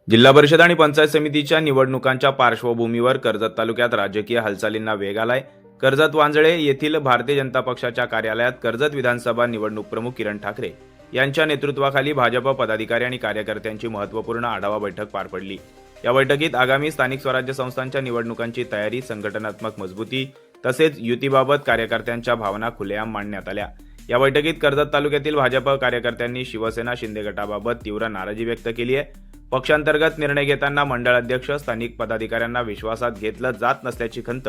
जिल्हा परिषद आणि पंचायत समितीच्या निवडणुकांच्या पार्श्वभूमीवर कर्जत तालुक्यात राजकीय हालचालींना वेग आलाय। कर्जत वांजळे येथील भारतीय जनता पक्षाच्या कार्यालयात कर्जत विधानसभा निवडणूक प्रमुख किरण ठाकरे यांच्या नेतृत्वाखाली भाजप पदाधिकारी आणि कार्यकर्त्यांची महत्त्वपूर्ण आढावा बैठक पार पडली। या बैठकीत आगामी स्थानिक स्वराज्य संस्थांच्या निवडणुकांची तयारी, संघटनात्मक मजबूती तसेच युतीबाबत कार्यकर्त्यांच्या भावना खुलेआम मांडण्यात आल्या। या बैठकीत कर्जत तालुक्यातील भाजप कार्यकर्त्यांनी शिवसेना शिंदे गटाबाबत तीव्र नाराजी व्यक्त केली आहे। पक्षांतर्गत निर्णय घेताना मंडळ अध्यक्ष, स्थानिक पदाधिकाऱ्यांना विश्वासात घेतलं जात नसल्याची खंत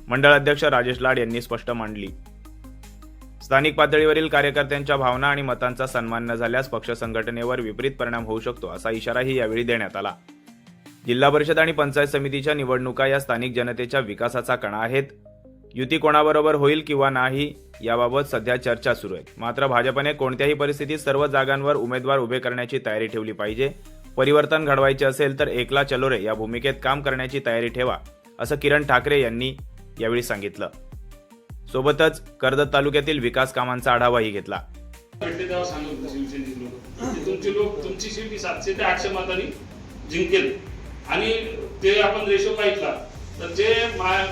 मंडळ अध्यक्ष राजेश लाड यांनी स्पष्ट मांडली। स्थानिक पातळीवरील कार्यकर्त्यांच्या भावना आणि मतांचा सन्मान न झाल्यास पक्ष संघटनेवर विपरीत परिणाम होऊ शकतो, असा इशाराही यावेळी देण्यात आला। जिल्हा परिषद आणि पंचायत समितीच्या निवडणुका या स्थानिक जनतेच्या विकासाचा कणा आहेत। युती कोणाबरोबर होईल किंवा नाही याबाबत सध्या चर्चा सुरू आहे। मात्र भाजपने कोणत्याही परिस्थितीत सर्व जागांवर उमेदवार उभे करण्याची तयारी ठेवली पाहिजे। परिवर्तन घडवायचे असेल तर एकला चलो रे या भूमिकेत काम करण्याची तयारी ठेवा, असं किरण ठाकरे यांनी यावेळी सांगितलं। सोबतच कर्जत तालुक्यातील विकास कामांचा आढावाही घेतला। तुमची सीट 700 ते 800 मतांनी जिंकेल आणि ते आपण रेशो पाहितला तर जे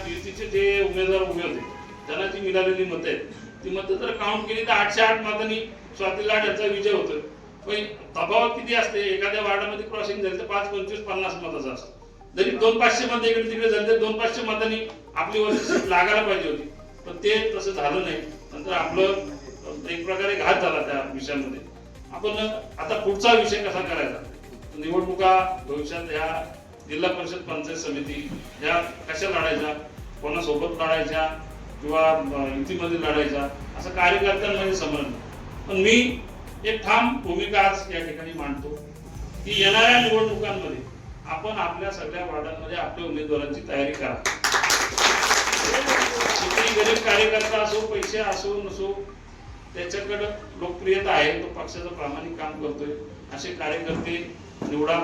युतीचे जे उमेदवार उभे होते त्यांना ती मिळालेली मतं आहेत, ती मतं जर काउंट केली तर 808 मतांनी स्वाती लाड यांचा विजय होतो। पण तफावत किती असते, एखाद्या वार्डामध्ये क्रॉसिंग झाली तर 5, 25, 50 मताचा असतो। जरी 200-500 मतं इकडे तिकडे झाले तर 200-500 मतांनी आपली वरची लागायला पाहिजे होती, पण ते तसं झालं नाही। नंतर आपलं एक प्रकारे घात झाला त्या विषयामध्ये। आपण आता पुढचा विषय कसा करायचा, निवडणुका भविष्यात ह्या जिल्हा परिषद पंचायत समिती ह्या कशा लढायच्या, कोणासोबत लढायच्या किंवा युतीमध्ये लढायच्या, असं कार्यकर्त्यांमध्ये समजलं। पण मी एक ठाम भूमिका आज या ठिकाणी मांडतो की येणाऱ्या निवडणुकांमध्ये आपण आपल्या सगळ्या वार्डांमध्ये आपल्या उमेदवारांची तयारी करा। किती गरीब कार्यकर्ता असो, पैसे असो नसो, त्याच्याकडे लोकप्रियता आहे, तो पक्षाचं प्रामाणिक काम करतोय, असे कार्यकर्ते निवडा।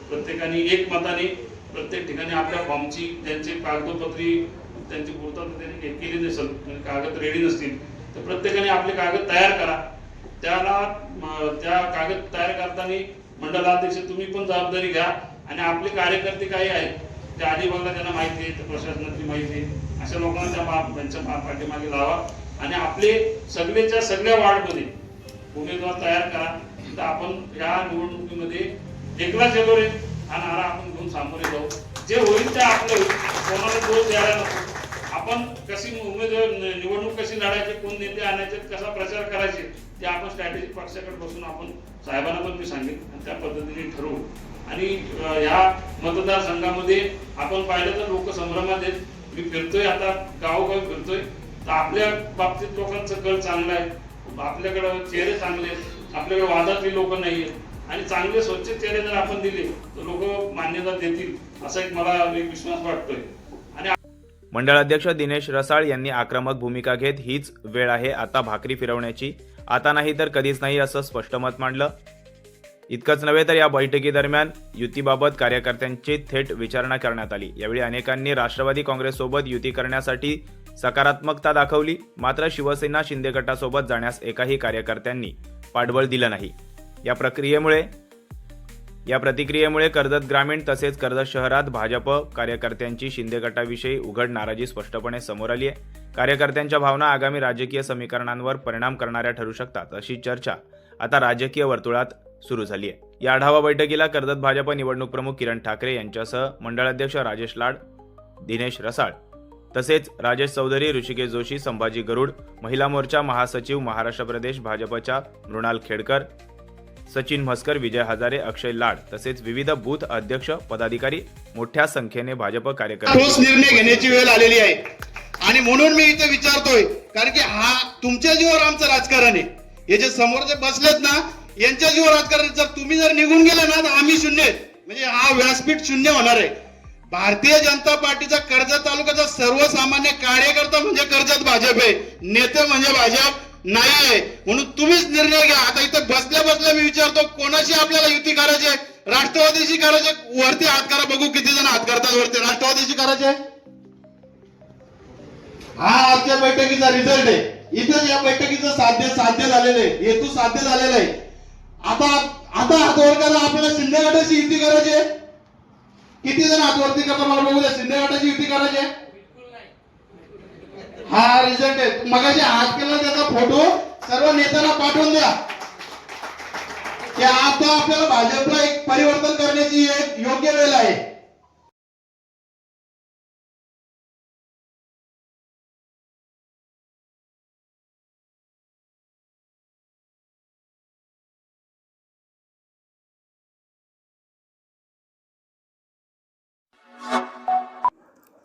प्रत्येकाने एक मताने प्रत्येक ठिकाणी आपल्या फॉर्मची त्यांची कागदोपत्री त्यांची पूर्तता त्यांनी केली नसेल, कागद रेडी नसतील तर प्रत्येकाने आपले कागद तयार करा। त्या कागद तयार करताना मंडलाध्यक्ष तुम्ही पण जबाबदारी घ्या आणि आपले कार्यकर्ते काही आहेत त्या अलिबागला त्यांना माहिती आहे, प्रशासनाची माहिती आहे, अशा लोकांना त्यांच्या पाठीमागे लावा आणि आपले सगळेच्या सगळ्या वार्डमध्ये उमेदवार तयार करा। तर आपण या निवडणुकीमध्ये एकला चलो रे हा नारा आपण घेऊन सामोरे जाऊ। जे होईल ते आपलं होईल, कोणाला दोष द्यायला नको। आपण कशी उमेदवार निवडणूक कशी लढायची, कोण नेते आणायचे, कसा प्रचार करायचे ते आपण स्ट्रॅटेजी पक्षाकडे बसून आपण साहेबांना पण मी सांगेन आणि त्या पद्धतीने ठरवू। आणि ह्या मतदारसंघामध्ये आपण पाहिलं तर लोक संभ्रमात आहेत। मी फिरतोय, आता गावोगाव फिरतोय, तर आपल्या बाबतीत लोकांचं कल चांगला आहे, आपल्याकडे चेहरे चांगले आहेत, आपल्याकडे वादातली लोक नाही आहेत आणि चांगले स्वच्छ चेहरे जर आपण दिले तर लोक मान्यता देतील, असा एक मला एक विश्वास वाटतोय। आणि मंडळ अध्यक्ष दिनेश रसाळ यांनी आक्रमक भूमिका घेत हीच वेळ आहे आता भाकरी फिरवण्याची, आता नाही तर कधीच नाही, असं स्पष्ट मत मांडलं। इतकंच नव्हे तर या बैठकीदरम्यान युतीबाबत कार्यकर्त्यांची थेट विचारणा करण्यात आली। यावेळी अनेकांनी राष्ट्रवादी काँग्रेससोबत युती करण्यासाठी सकारात्मकता दाखवली, मात्र शिवसेना शिंदे गटासोबत जाण्यास एकाही कार्यकर्त्यांनी पाठबळ दिलं नाही। या प्रतिक्रियेमुळे कर्जत ग्रामीण तसेच कर्जत शहरात भाजप कार्यकर्त्यांची शिंदे गटाविषयी उघड नाराजी स्पष्टपणे समोर आली आहे। कार्यकर्त्यांच्या भावना आगामी राजकीय समीकरणांवर परिणाम करणाऱ्या ठरू शकतात, अशी चर्चा आता राजकीय वर्तुळात सुरू झाली आहे। या आढावा बैठकीला कर्जत भाजप निवडणूक प्रमुख किरण ठाकरे यांच्यासह मंडळ अध्यक्ष राजेश लाड, दिनेश रसाळ तसेच राजेश चौधरी, ऋषिकेश जोशी, संभाजी गरुड, महिला मोर्चा महासचिव महाराष्ट्र प्रदेश भाजपच्या मृणाल खेडकर, सचिन म्हस्कर, विजय हजारे, अक्षय लाड तसेच विविध बूथ अध्यक्ष पदाधिकारी मोठ्या संख्येने भाजप कार्यकर्ते ठोस निर्णय घेण्याची वेळ आलेली आहे। आणि म्हणून मी इथे विचारतोय, कारण की हा तुमच्या जीवावर आमचं राजकारण आहे। हे जे समोर जे बसलेत ना, यांच्या जीवावर राजकारण। जर तुम्ही जर निघून गेले ना तर आम्ही शून्य आहेत, म्हणजे हा व्यासपीठ शून्य होणार आहे। भारतीय जनता पार्टीचा कर्जत तालुक्याचा सर्वसामान्य कार्यकर्ता म्हणजे कर्जत भाजप आहे, नेते म्हणजे भाजप नाही आहे। म्हणून तुम्हीच निर्णय घ्या। आता इथे बसल्या बसल्या मी विचारतो, कोणाशी आपल्याला युती करायची आहे? राष्ट्रवादीशी करायची? वरती हात करा, बघू किती जण हात करतात वरती। राष्ट्रवादीशी करायचे? हा आजच्या बैठकीचा रिझल्ट आहे। इथं या बैठकीचं साध्य झालेलं आहे, हेतू साध्य झालेला आहे। आता हात वर करा, आपल्याला शिंदे गटाची युती करायची आहे? किती जण हातवरती करता मला बघू द्या. शिंदे गटाची युती करायची आहे? हा रिझल्ट आहे. मगाशी हात केला त्याचा फोटो सर्व नेत्यांना पाठवून द्या की आता आपल्याला भाजपला एक परिवर्तन करण्याची एक योग्य वेळ आहे.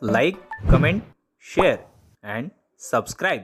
Like, comment, share and subscribe.